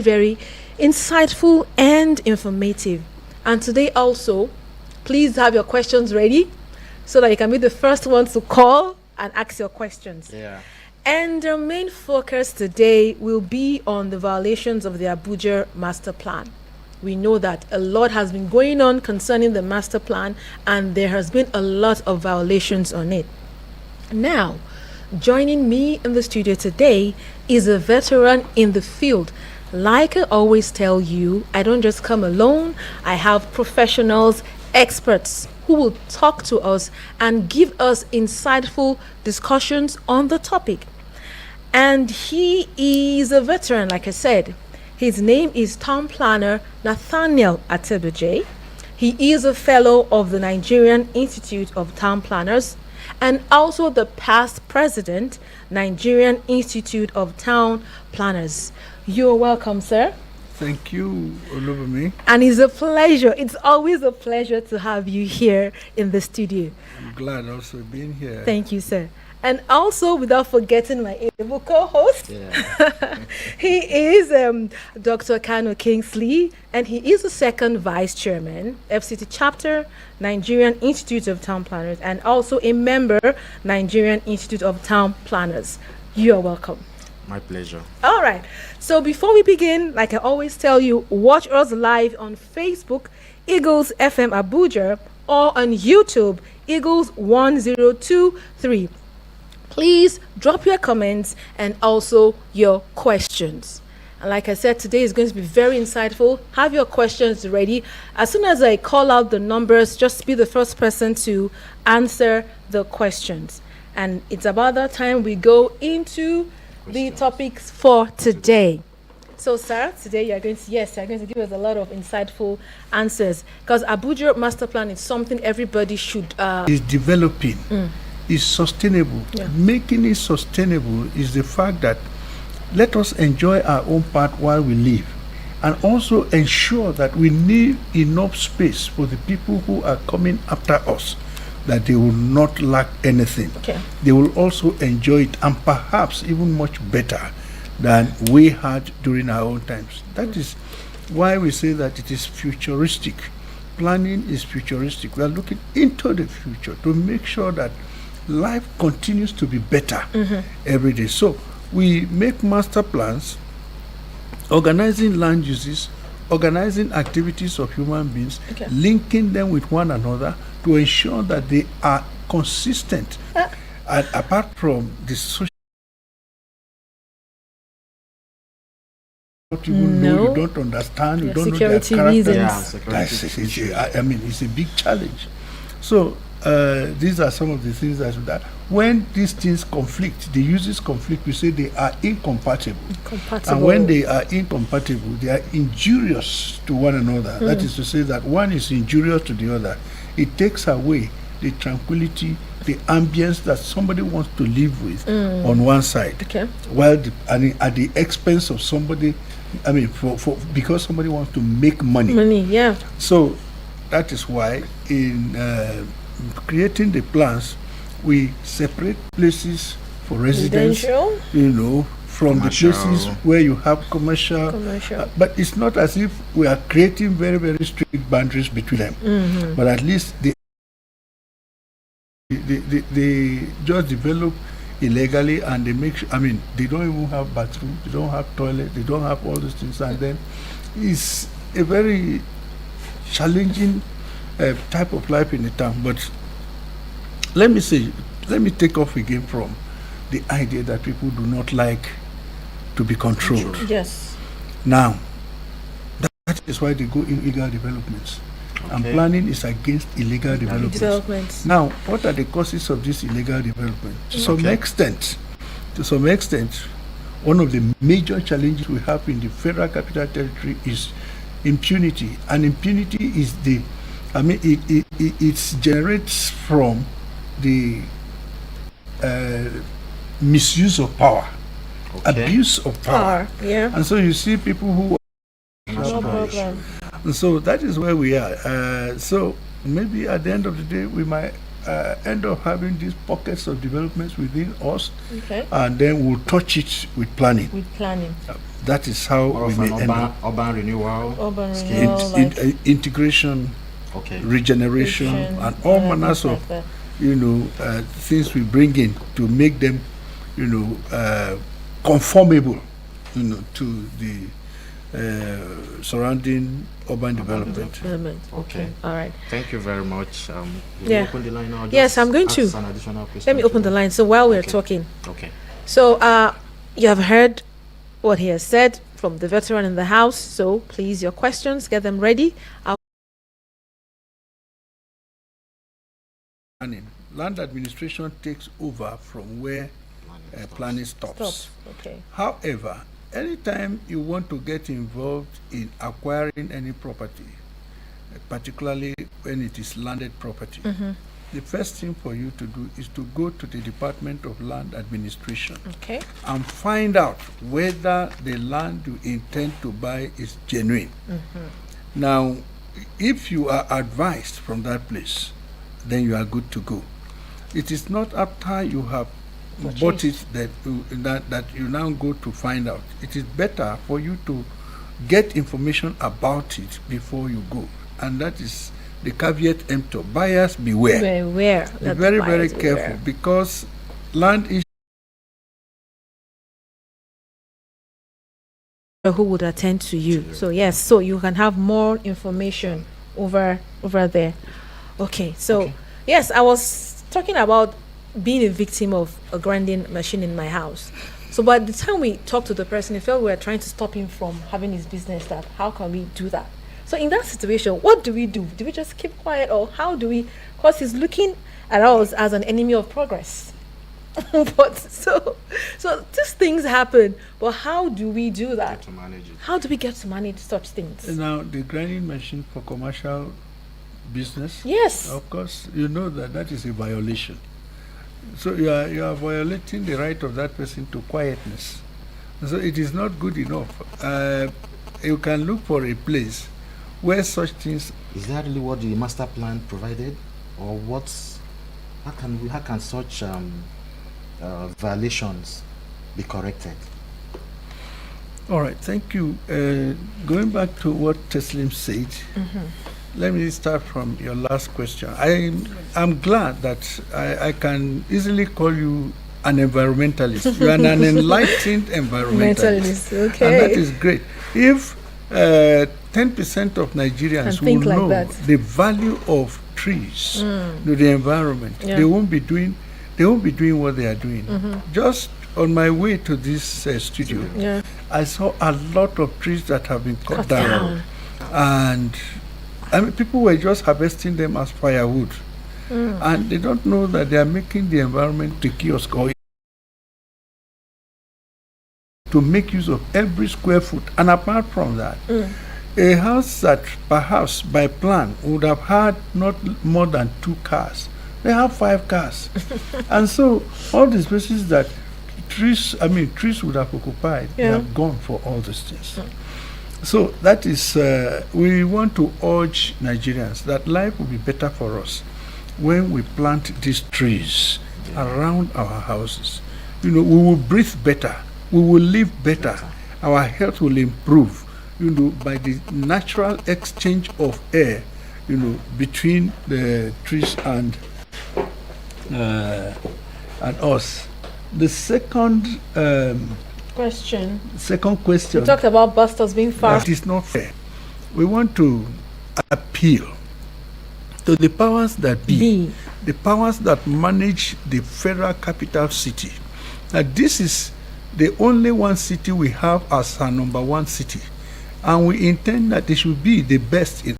very, very insightful and informative. And today also, please have your questions ready so that you can be the first one to call and ask your questions. Yeah. And our main focus today will be on the violations of the Abuja master plan. We know that a lot has been going on concerning the master plan, and there has been a lot of violations on it. Now, joining me in the studio today is a veteran in the field. Like I always tell you, I don't just come alone. I have professionals, experts who will talk to us and give us insightful discussions on the topic. And he is a veteran, like I said. His name is Town Planner Nathaniel Atebuje. He is a fellow of the Nigerian Institute of Town Planners and also the past president, Nigerian Institute of Town Planners. You're welcome, sir. Thank you, Olubumi. And it's a pleasure. It's always a pleasure to have you here in the studio. I'm glad also being here. Thank you, sir. And also, without forgetting my able co-host, he is Dr. Kano Kingsley, and he is the second vice chairman, FCT chapter, Nigerian Institute of Town Planners, and also a member, Nigerian Institute of Town Planners. You are welcome. My pleasure. All right. So before we begin, like I always tell you, watch us live on Facebook, Eagles FM Abuja, or on YouTube, Eagles 1023. Please drop your comments and also your questions. And like I said, today is going to be very insightful. Have your questions ready. As soon as I call out the numbers, just be the first person to answer the questions. And it's about that time we go into the topics for today. So, sir, today you're going to give us a lot of insightful answers, because Abuja Master Plan is something everybody should Is developing, is sustainable. Yeah. Making it sustainable is the fact that let us enjoy our own part while we live, and also ensure that we leave enough space for the people who are coming after us, that they will not lack anything. Okay. They will also enjoy it, and perhaps even much better than we had during our own times. That is why we say that it is futuristic. Planning is futuristic. We are looking into the future to make sure that life continues to be better every day. So we make master plans, organizing land uses, organizing activities of human beings, linking them with one another to ensure that they are consistent. And apart from the social, you know, you don't understand, you don't know their security character. reasons. Yeah, security That's I mean, it's a big challenge. So these are some of the things that when these things conflict, the uses conflict, we say they are incompatible. And when they are incompatible, they are injurious to one another. That is to say that one is injurious to the other. It takes away the tranquility, the ambience that somebody wants to live with on one side, while at the expense of somebody. I mean, because somebody wants to make money. So that is why in creating the plans, we separate places for residents, you know, from commercial. The places where you have commercial. But it's not as if we are creating very, very strict boundaries between them. But at least they just develop illegally, and they make I mean, they don't even have bathroom, they don't have toilet, they don't have all these things, and then it's a very challenging type of life in the town. But let me take off again from the idea that people do not like to be controlled. Yes. Now, that is why they go in illegal developments. And planning is against illegal developments. Now, what are the causes of this illegal development? To some extent, one of the major challenges we have in the Federal Capital Territory is impunity. And impunity is it generates from the misuse of power, abuse of power. And so you see people who no problem. And so that is where we are. So maybe at the end of the day, we might end up having these pockets of developments within us, Okay. and then we'll touch it with planning. With planning. That is how Or we of may an end up. urban renewal. Urban scheme. renewal. Integration, Okay. regeneration, Nutrition, and all whatever manners like of that. things we bring in to make them conformable to the surrounding urban development. Development. Okay. All right. Thank you very much. Will Yeah. you open the line now? Yes, Just I'm going ask to. an additional question Let me open the line. So while we're Okay. talking, Okay. so you have heard what he has said from the veteran in the house. So please, your questions, get them ready. Land administration takes over from where planning stops. Okay. However, anytime you want to get involved in acquiring any property, particularly when it is landed property, the first thing for you to do is to go to the Department of Land Administration Okay. and find out whether the land you intend to buy is genuine. Now, if you are advised from that place, then you are good to go. It is not after you have bought it that you now go to find out. It is better for you to get information about it before you go, and that is the caveat emptor. Buyers beware. Beware. Be Let the very, very buyers careful, beware. because land is Who would attend to you? So yes, so you can have more information over there. Okay. So Okay. yes, I was talking about being a victim of a grinding machine in my house. So by the time we talked to the person, he felt we were trying to stop him from having his business. That how can we do that? So in that situation, what do we do? Do we just keep quiet, or how do we? Because he's looking at us as an enemy of progress. But so these things happen. But how do we do that? To manage it. How do we get to manage such things? now the grinding machine for commercial business. Yes. Of course, you know that is a violation. So you are violating the right of that person to quietness. So it is not good enough. You can look for a place where such things. Is that really what the master plan provided, or what's? How can such violations be corrected? All right, thank you. Going back to what Teslim said, let me start from your last question. I'm glad that I can easily call you an environmentalist. You are an enlightened environmentalist. Okay. And that is great. If 10% of Nigerians And think will like know that. the value of trees to the environment, Yeah. they won't be doing what they are doing. Just on my way to this studio, Yeah. I saw a lot of trees that have been cut down. And people were just harvesting them as firewood. And they don't know that they are making the environment a kiosk, or to make use of every square foot. And apart from that, a house that perhaps by plan would have had not more than 2 cars, they have 5 cars. And so all the spaces that trees would have occupied, they have gone for all these things. So that is, we want to urge Nigerians that life will be better for us when we plant these trees around our houses. We will breathe better, we will live better, our health will improve, by the natural exchange of air, between the trees and us. The second Question. question. We talked about busters being far. That is not fair. We want to appeal to the powers that be, the powers that manage the federal capital city, that this is the only one city we have as our number 1 city, and we intend that it should be the best in